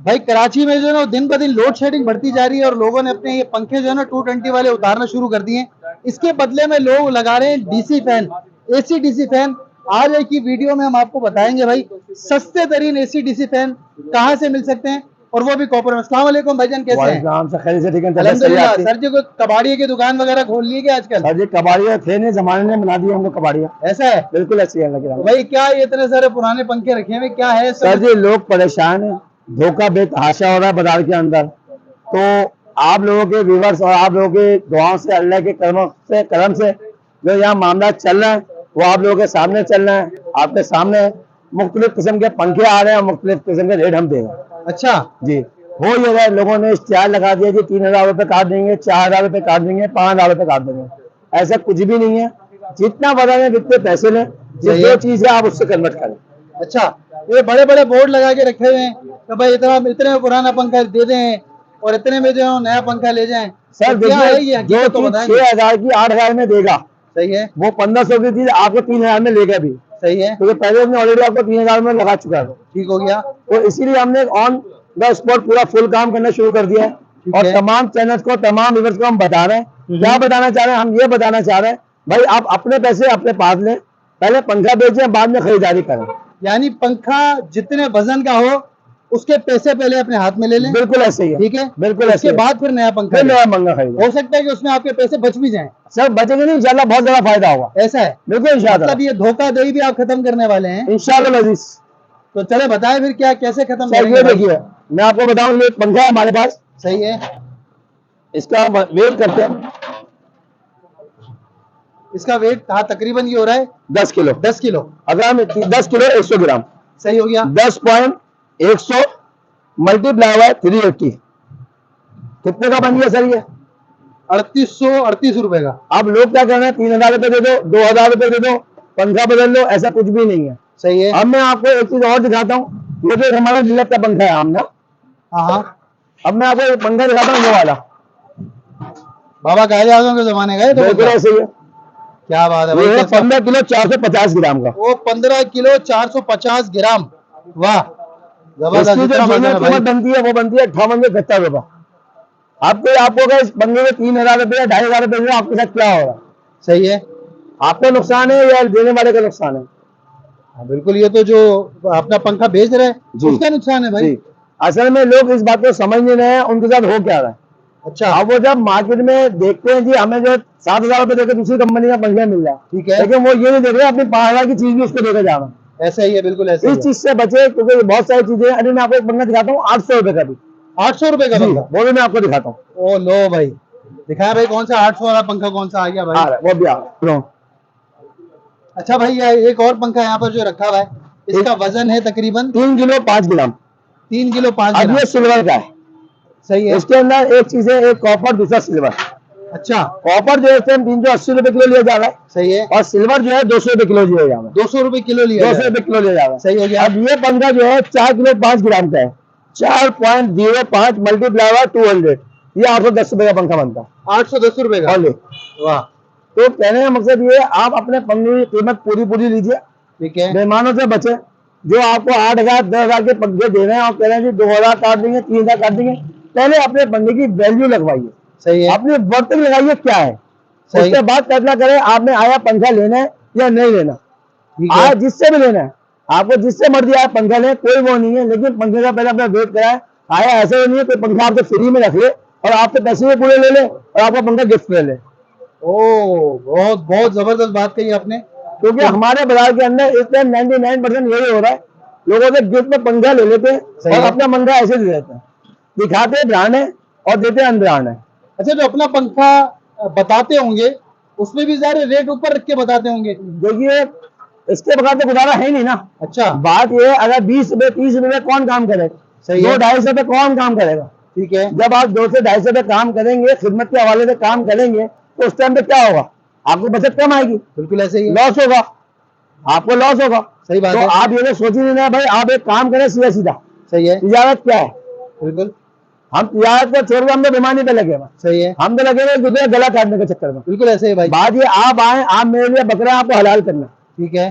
भाई कराची में जो है ना दिन ब दिन लोड शेडिंग बढ़ती जा रही है और लोगों ने अपने ये पंखे जो है ना 220 वाले उतारना शुरू कर दिए हैं। इसके बदले में लोग लगा रहे हैं DC fan, AC DC fan. आज एक ही वीडियो में हम आपको बताएंगे भाई सस्ते तरीन एसी डीसी फैन कहाँ से मिल सकते हैं और वो भी कॉपर में। अस्सलाम वालेकुम भाईजान, कैसे हैं? अल्हम्दुलिल्लाह। सर जी कोई कबाड़िए की दुकान वगैरह खोल ली है क्या आजकल? सर जी कबाड़िया थे नहीं, जमाने ने बना दिया हमको कबाड़िया। ऐसा है? बिल्कुल ऐसी है। तो भाई क्या ये इतने सारे पुराने पंखे रखे हैं, क्या है सर जी लोग परेशान है, धोखा बेतहाशा हो रहा है बाजार के अंदर। तो आप लोगों के व्यूवर्स और आप लोगों के दुआओं से, अल्लाह के करम से जो यहाँ मामला चल रहा है वो आप लोगों के सामने चल रहा है, आपके सामने मुख्तलिफ किस्म के पंखे आ रहे हैं, मुख्तलिफ किस्म के रेट हम देंगे। अच्छा जी, हो ये रहा है, लोगों ने इश्तिहार लगा दिया कि 3,000 रुपये काट देंगे, 4,000 रुपये काट देंगे, 5,000 रुपये काट देंगे। ऐसा कुछ भी नहीं है, जितना बड़ा है जितने पैसे लें, जो चीज है आप उससे कन्वर्ट करें। अच्छा, ये बड़े बड़े बोर्ड लगा के रखे हुए हैं तो भाई इतने में पुराना पंखा दे दें और इतने में जो है नया पंखा ले जाएं। सर तो क्या है ये जो तो बताएं। 6,000 की 8,000 में देगा, सही है, वो 1,500 की चीज आपको 3,000 में लेगा भी। सही है, तो पहले उसने ऑलरेडी आपको 3,000 में लगा चुका है, ठीक हो गया। तो इसीलिए हमने ऑन द स्पॉट पूरा फुल काम करना शुरू कर दिया है। और तमाम चैनल्स को, तमाम व्यूअर्स को हम बता रहे हैं। क्या बताना चाह रहे हैं? हम ये बताना चाह रहे हैं भाई आप अपने पैसे अपने पास लें, पहले पंखा बेचें, बाद में खरीदारी करें। यानी पंखा जितने वजन का हो उसके पैसे पहले अपने हाथ में ले लें। बिल्कुल ऐसे ही है, ठीक है, बिल्कुल ऐसे। उसके बाद फिर नया पंखा खरीदें। हो सकता है कि उसमें आपके पैसे बच भी जाएं। सर बचेंगे नहीं, इंशाल्लाह बहुत ज्यादा फायदा होगा। ऐसा है? बिल्कुल इंशाल्लाह। मतलब ये धोखाधड़ी भी आप खत्म करने वाले हैं इंशाल्लाह अजीज। तो चले बताएं फिर क्या कैसे खत्म करेंगे? ये देखिए मैं आपको बताऊं, ये पंखा है हमारे पास। सही है, इसका वेट करते हैं। इसका वेट हाँ तकरीबन ये हो रहा है 10 किलो। 10 किलो। अगर हम 10 किलो 100 ग्राम। सही हो गया। 10.100 मल्टीप्लाई हुआ 380, कितने का बन गया सर? ये 3838 रुपए का। अब लोग क्या कर रहे हैं, 3,000 रुपए दे दो, 2,000 रुपए दे दो, पंखा बदल लो, ऐसा कुछ भी नहीं है। सही है। अब मैं आपको एक चीज और दिखाता हूँ, ये जो हमारा डीलर का पंखा है हमने। हाँ, अब मैं आपको एक पंखा दिखाता हूँ, ये वाला बाबा कायदे आज़म के जमाने का है। तो बिल्कुल ऐसे ही है। क्या बात है भाई, भाई। 15 किलो 450 ग्राम का। वो 15 किलो 450 ग्राम। वाह जबरदस्त। कीमत बनती है वो बनती है 58 रुपए। आपको अगर इस पंखे में 3,000 रुपए या 2,500 रुपए में आपके साथ क्या होगा? सही है, आपका नुकसान है या देने वाले का नुकसान है? बिल्कुल, ये तो जो अपना पंखा बेच रहे हैं उसका नुकसान है भाई। असल में लोग इस बात को समझ नहीं रहे हैं, उनके साथ हो क्या रहा है। अच्छा, अब वो जब मार्केट में देखते हैं जी हमें जो 7,000 रुपए देकर दूसरी कंपनी का पंखा मिल रहा है, ठीक है, लेकिन वो ये नहीं देख रहे अपनी 5,000 की चीज भी उसको देकर जा रहा है। ऐसा ही है, बिल्कुल ऐसा। इस चीज से बचे, क्योंकि बहुत सारी चीजें। अरे मैं आपको एक पंखा दिखाता हूँ 800 रुपए का भी। 800 रुपए का पंखा? वो भी मैं आपको दिखाता हूँ। ओ लो भाई, दिखाया भाई कौन सा 800 वाला पंखा कौन सा आ गया भाई? वो भी आ रहा है। अच्छा भाई, एक और पंखा यहाँ पर जो रखा हुआ है, इसका वजन है तकरीबन 3 किलो 5 ग्राम। 3 किलो 5 अब ग्राम। ये सिल्वर का है। सही है। इसके अंदर एक चीज है, एक कॉपर, दूसरा सिल्वर। अच्छा, कॉपर जो है 380 रुपए किलो लिया जा रहा है। सही है। और सिल्वर जो है 200 रुपए किलो लिया जा रहा है। 200 रुपए किलो लिया 200 रुपए किलो लिया जा रहा है। सही हो गया। अब ये पंखा जो है 4 किलो 5 ग्राम का है। 4.05 मल्टीप्लाई हुआ 200, ये 810 रुपए का पंखा बनता है। 810 रुपए का। वाह। तो कहने का मकसद ये, आप अपने पंखे की कीमत पूरी लीजिए, ठीक है, बेईमानों से बचे। जो आपको 8,000 10,000 के पंखे दे रहे हैं और कह रहे हैं कि 2,000 काट देंगे, 3,000 काट देंगे, पहले अपने पंखे की वैल्यू लगवाइए। सही है, अपनी वर्थ लगाइए क्या है, उसके बाद फैसला करें आपने आया पंखा लेना है या नहीं लेना। आज जिससे भी लेना है, आपको जिससे मर्जी आया पंखा लें, कोई वो नहीं है, लेकिन पंखे का पहले अपना वेट कराए। आया ऐसा नहीं है कोई पंखा आपको फ्री में रख ले और आपसे पैसे भी पूरे ले ले और आपका पंखा गिफ्ट ले ले। ओ बहुत बहुत जबरदस्त बात कही आपने, क्योंकि हमारे बाजार के अंदर इस टाइम 99% यही हो रहा है, लोगों से गिफ्ट में पंखा ले लेते हैं और अपना पंखा ऐसे दे देते हैं, दिखाते ब्रांड है और देते अनब्रांड है। अच्छा, जो अपना पंखा बताते होंगे उसमें भी ज़्यादा रेट ऊपर रख के बताते होंगे। देखिए इसके बगैर तो गुजारा है नहीं ना। अच्छा, बात ये, अगर 20 रुपए 30 रुपए कौन काम करेगा? 2-250 रुपए कौन काम करेगा? ठीक है, जब आप 2 से 250 रुपए काम करेंगे, खिदमत के हवाले से काम करेंगे, तो उस टाइम पे क्या होगा? आपको बचत कम आएगी। बिल्कुल ऐसे ही, लॉस होगा, आपको लॉस होगा। सही बात तो है। आप ये सोच ही नहीं रहे भाई, आप एक काम करें सीधा सीधा। सही है। तिजारत क्या है? बिल्कुल, हम तिजारत को छोड़ के हम तो बेईमानी पे लगे हुए। सही है, हम तो लगे हुए दूसरे गला काटने के चक्कर में। बिल्कुल ऐसे ही भाई। बात ये, आप आए, आप मेरे लिए बकरा आपको हलाल करना, ठीक है,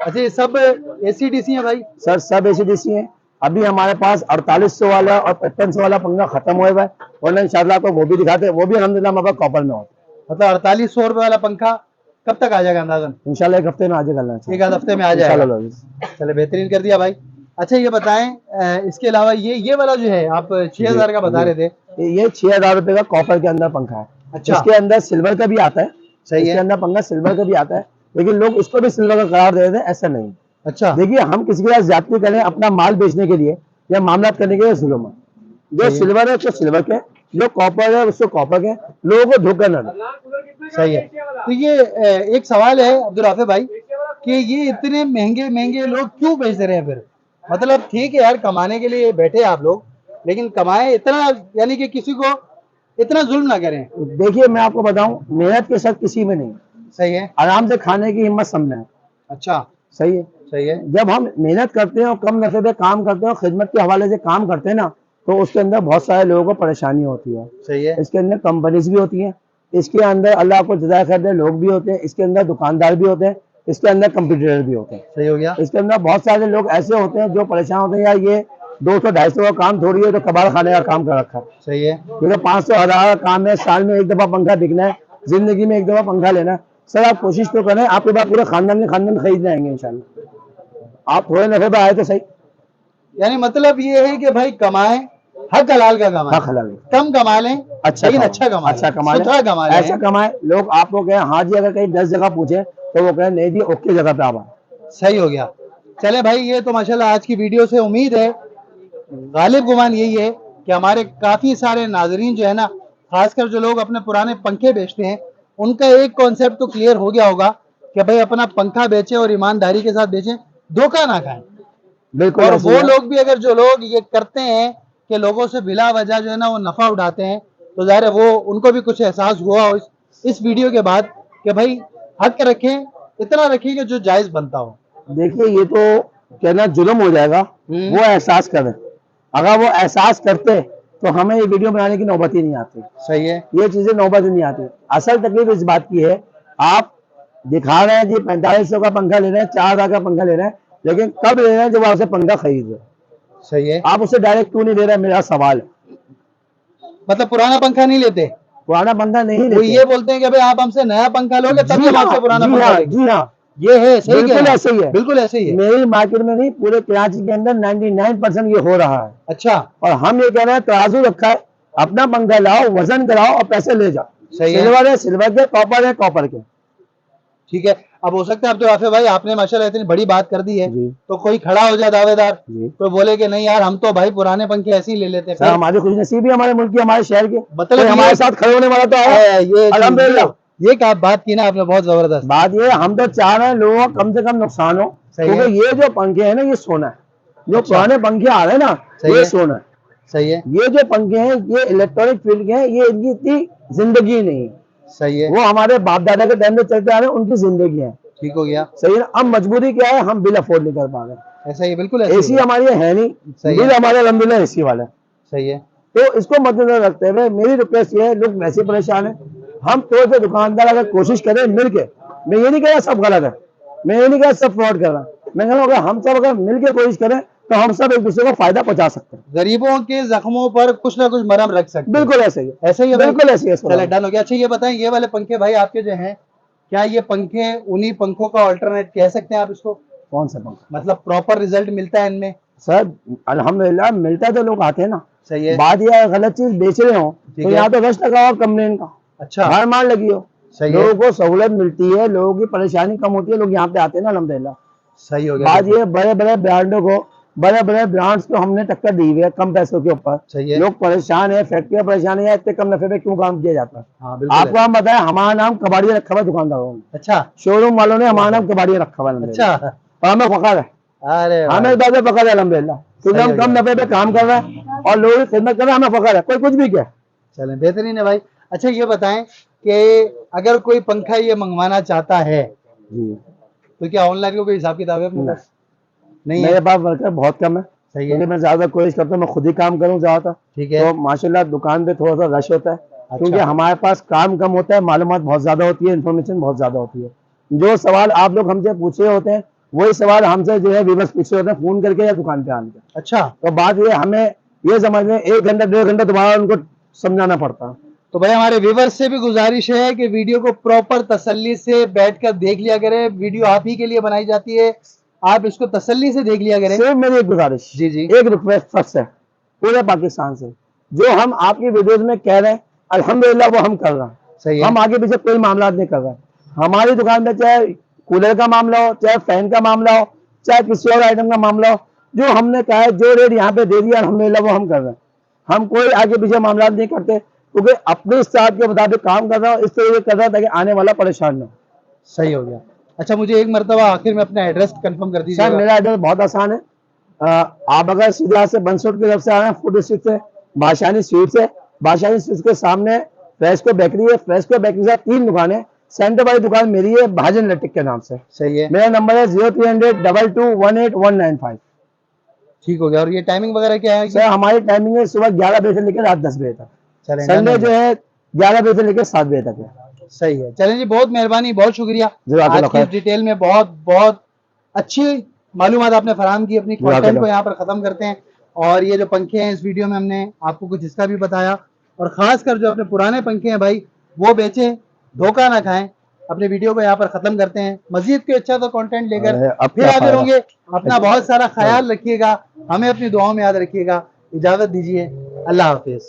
अच्छा, ये सब ACDC है भाई? सर सब ACDC हैं। अभी हमारे पास 4800 वाला और 5500 वाला पंखा खत्म हुआ है, वरना इंशाल्लाह आपको वो भी दिखाते हैं, वो भी अल्हम्दुलिल्लाह हमारे पास कॉपर में होता है। मतलब 4800 रुपए वाला पंखा कब तक आ जाएगा अंदाजन? इंशाल्लाह एक हफ्ते में आ जाएगा। एक आध हफ्ते में आ जाएगा। इंशाल्लाह। चले, बेहतरीन कर दिया भाई। अच्छा ये बताएं, इसके अलावा ये वाला जो है आप 6000 का बता रहे थे, ये 6000 रुपए का कॉपर के अंदर पंखा है। अच्छा। इसके अंदर सिल्वर का भी आता है। सही इसके है। अंदर पंखा सिल्वर का भी आता है, लेकिन लोग इसको भी सिल्वर का करार दे देते हैं, ऐसा नहीं। अच्छा। देखिए, हम किसी के साथ ज्यादती करें अपना माल बेचने के लिए या मामला करने के लिए जुल्म है। जो सही है। सिल्वर है उसको सिल्वर के, जो कॉपर है उसको कॉपर के, लोगों को धोखा न दे। सही है। तो ये एक सवाल है अब्दुल राफे भाई कि ये इतने महंगे महंगे लोग क्यों बेच रहे हैं फिर? मतलब ठीक है यार, कमाने के लिए बैठे आप लोग, लेकिन कमाए इतना, यानी कि किसी को इतना जुल्म ना करें। देखिए, मैं आपको बताऊं, मेहनत के साथ किसी में नहीं। सही है। आराम से खाने की हिम्मत सब में है। अच्छा। सही है। सही है। जब हम मेहनत करते हैं और कम नफे पे काम करते हैं और खिदमत के हवाले से काम करते हैं ना, तो उसके अंदर बहुत सारे लोगों को परेशानी होती है। सही है। इसके अंदर कंपनीज भी होती हैं, इसके अंदर अल्लाह को जज़ा खैर दे लोग भी होते हैं, इसके अंदर दुकानदार भी होते हैं, इसके अंदर कंप्यूटर भी होते हैं। सही हो गया। इसके अंदर बहुत सारे लोग ऐसे होते हैं जो परेशान होते हैं, यार ये 200-250 का काम थोड़ी है, तो कबाड़ खाने का काम कर रखा है। सही है। क्योंकि 500-1000 का काम है, साल में एक दफा पंखा बिकना है, जिंदगी में एक दफा पंखा लेना है। सर आप कोशिश तो करें, आपके पास पूरे खानदान खरीद जाएंगे इंशाल्लाह। आप थोड़े नफे पे आए तो सही। यानी मतलब ये है कि भाई कमाए, हक हलाल का कमाए, हक हलाल, कम कमा लें लेकिन अच्छा कमाए, अच्छा कमाए, सुथरा कमा लें। ऐसा कमाए। लोग आपको कहें हाँ जी, अगर कहीं 10 जगह पूछे तो वो कहें नहीं जी, ओके जगह पे आप आए। सही हो गया। चले भाई, ये तो माशाल्लाह आज की वीडियो से उम्मीद है, गालिब गुमान यही है कि हमारे काफी सारे नाजरीन जो है ना, खासकर जो लोग अपने पुराने पंखे बेचते हैं, उनका एक कॉन्सेप्ट तो क्लियर हो गया होगा कि भाई अपना पंखा बेचें और ईमानदारी के साथ बेचें, धोखा ना खाएं। बिल्कुल। और वो लोग भी, अगर जो लोग ये करते हैं कि लोगों से बिला वजह जो है ना वो नफा उठाते हैं, तो ज़ाहिर है वो उनको भी कुछ एहसास हुआ हो इस वीडियो के बाद कि भाई हक रखें, इतना रखें कि जो जायज बनता हो। देखिए, ये तो कहना जुल्म हो जाएगा, वो एहसास करें। अगर वो एहसास करते तो हमें ये वीडियो बनाने की नौबत ही नहीं आती। सही है। ये चीजें नौबत ही नहीं आती। असल तकलीफ इस बात की है, आप दिखा रहे हैं जी 4500 का पंखा ले रहे हैं, 4000 का पंखा ले रहे हैं, लेकिन कब ले रहे हैं जब आपसे पंखा खरीद रहे। सही है। आप उसे डायरेक्ट क्यों नहीं ले रहे, मेरा सवाल है। मतलब पुराना पंखा नहीं लेते, पुराना पंखा नहीं वो लेते। ये बोलते हैं कि भाई आप हमसे नया पंखा लोगे तब हम आपसे पुराना पंखा लेंगे। जी हाँ, ये है, सही बिल्कुल है, ऐसे ही है, बिल्कुल ऐसे ही है। मेरी मार्केट में नहीं, पूरे कराची के अंदर 99% ये हो रहा है। अच्छा। और हम ये कह रहे हैं, तराजू रखा है, अपना पंखा लाओ, वजन कराओ और पैसे ले जाओ। सही है। सिल्वर है सिल्वर के, कॉपर है कॉपर के। ठीक है। अब हो सकता है अब्दुल राफे भाई, आपने माशाल्लाह इतनी बड़ी बात कर दी है, तो कोई खड़ा हो जाए दावेदार, तो बोले कि नहीं यार हम तो भाई पुराने पंखे ऐसे ही ले लेते हैं। हमारी खुश नसीबी है, हमारे मुल्क की, हमारे शहर के, मतलब हमारे साथ खड़े होने वाला तो है। ये अल्हम्दुलिल्लाह। ये क्या बात की ना आपने, बहुत जबरदस्त बात ये, हम तो चाह रहे हैं लोगों का कम से कम नुकसान हो, क्योंकि ये जो पंखे हैं ना, ये सोना है। जो पुराने पंखे आ रहे हैं ना, ये सोना है। सही है। ये जो पंखे हैं, ये इलेक्ट्रॉनिक फील्ड के हैं, ये इनकी इतनी जिंदगी नहीं है। सही है। वो हमारे बाप दादा के टाइम में चलते आ रहे हैं, उनकी जिंदगी है। ठीक हो गया। सही है। अब मजबूरी क्या है, हम बिल अफोर्ड नहीं कर पा रहे। ऐसा ही, बिल्कुल एसी हमारी है नहीं, बिल हमारे अल्हम्दुलिल्लाह एसी वाला है। सही है। तो इसको मद्देनजर रखते हुए मेरी रिक्वेस्ट ये है, लोग वैसे परेशान है, हम तो से दुकानदार अगर कोशिश करें मिलके, मैं ये नहीं कह रहा सब गलत है, मैं ये नहीं कह रहा सब फ्रॉड कर रहा, मैं कह रहा हूँ अगर हम सब अगर मिलके कोशिश करें तो हम सब एक दूसरे को फायदा पहुंचा सकते हैं। गरीबों के जख्मों पर कुछ ना कुछ मरहम रख सकते हैं। बिल्कुल ऐसे ही, ऐसे ही है, बिल्कुल ऐसे ही। चले, डन हो गया। अच्छा ये बताएं, ये वाले पंखे भाई आपके जो हैं, क्या ये पंखे उन्हीं पंखों का अल्टरनेट कह सकते हैं आप इसको? कौन सा पंखा? मतलब प्रॉपर रिजल्ट मिलता है इनमें? सर अल्हम्दुलिल्लाह मिलता है, तो लोग आते हैं ना। सही है। बात यह गलत चीज बेच रहे हो तो यहाँ तो रश लगा हो कंप्लेन का, अच्छा, हार मार लगी हो। सही लोगों है। को सहूलत मिलती है, लोगों की परेशानी कम होती है, लोग यहाँ पे आते हैं ना अल्हम्दुलिल्लाह। सही हो गया। बात ये, बड़े बड़े ब्रांडों को, बड़े बड़े ब्रांड्स को हमने टक्कर दी हुई है कम पैसों के ऊपर। सही है। लोग परेशान है, फैक्ट्रियां परेशान है, इतने कम नफे पे क्यों काम किया जाता है? हाँ, बिल्कुल आपको हम बताएं, हमारा नाम कबाड़िया रखा हुआ दुकानदारों ने, अच्छा, शोरूम वालों ने हमारा नाम कबाड़िया रखा हुआ है। अच्छा, और हमें फखर है, अरे हमें इस बात पे फखर है अल्हम्दुलिल्लाह, क्योंकि हम कम नफे पे काम कर रहे हैं और लोगों की खिदमत कर रहे हैं, हमें फखर है, कोई कुछ भी क्या। चलें, बेहतरीन है भाई। अच्छा ये बताएं कि अगर कोई पंखा ये मंगवाना चाहता है जी, तो क्या ऑनलाइन का कोई हिसाब किताब है अपने पास? नहीं है। मेरे पास वर्कर बहुत कम है, सही है। क्योंकि मैं ज्यादा कोशिश करता हूँ मैं खुद ही काम करूँ ज्यादातर। ठीक है। तो माशाल्लाह दुकान पे थोड़ा सा रश होता है, क्योंकि हमारे पास काम कम होता है, मालूमात बहुत ज्यादा होती है, इन्फॉर्मेशन बहुत ज्यादा होती है। जो सवाल आप लोग हमसे पूछे होते हैं वही सवाल हमसे जो है व्यूअर्स पूछे होते हैं फोन करके या दुकान पे आने के। अच्छा, तो बात ये हमें ये समझ में 1 घंटा 1.5 घंटा दोबारा उनको समझाना पड़ता है। तो भाई हमारे व्यूवर्स से भी गुजारिश है कि वीडियो को प्रॉपर तसल्ली से बैठकर देख लिया करें। वीडियो आप ही के लिए बनाई जाती है, आप इसको तसल्ली से देख लिया करें। सिर्फ मेरी एक गुजारिश, जी जी, एक रिक्वेस्ट सबसे पूरे पाकिस्तान से, जो हम आपकी वीडियोस में कह रहे हैं अल्हम्दुलिल्लाह वो हम कर रहे हैं। सही है। हम आगे पीछे कोई मामला नहीं कर रहे। हमारी दुकान में चाहे कूलर का मामला हो, चाहे फैन का मामला हो, चाहे किसी और आइटम का मामला हो, जो हमने कहा है, जो रेट यहाँ पे दे दिया अल्हम्दुलिल्लाह वो हम कर रहे हैं। हम कोई आगे पीछे मामला नहीं करते, क्योंकि अपने इस्तेमाल के मुताबिक काम कर रहा हूँ, इस तरह कर रहा है ताकि आने वाला परेशान ना हो। सही हो गया। अच्छा, मुझे एक मरतबा आखिर में अपना एड्रेस कंफर्म कर सर दीजिएगा। मेरा एड्रेस बहुत आसान है। आप अगर सीधा से बंसोट की तरफ से आ रहे हैं, फूड स्ट्रीट से, बादशाही स्वीट से, बादशाही स्वीट के सामने फ्रेस्को बेकरी है। फ्रेस्को बेकरी से 3 दुकानें, सेंटर वाली दुकान मेरी है भाजन इलेक्ट्रिक के नाम से। सही है, मेरा नंबर है 030022188195। ठीक हो गया। और ये टाइमिंग वगैरह क्या है? सर हमारी टाइमिंग है सुबह 11 बजे से लेकर रात 10 बजे तक। चलें, संडे जो है 11 बजे से लेकर 7 बजे तक है। सही है। चलें जी, बहुत मेहरबानी, बहुत शुक्रिया। जज़ाकल्लाह आज की खैर। इस डिटेल में बहुत बहुत अच्छी मालूमात आपने फराहम की। अपनी कंटेंट जज़ाकल्लाह। को यहाँ पर ख़त्म करते हैं। और ये जो पंखे हैं, इस वीडियो में हमने आपको कुछ इसका भी बताया, और ख़ास कर जो अपने पुराने पंखे हैं भाई वो बेचें, धोखा ना खाएं। अपने वीडियो को यहाँ पर ख़त्म करते हैं। मजीद कोई अच्छा तो कंटेंट लेकर अब फिर क्या हाजिर फायदा। होंगे। अपना बहुत सारा ख्याल रखिएगा, हमें अपनी दुआओं में याद रखिएगा। इजाज़त दीजिए, अल्लाह हाफिज़।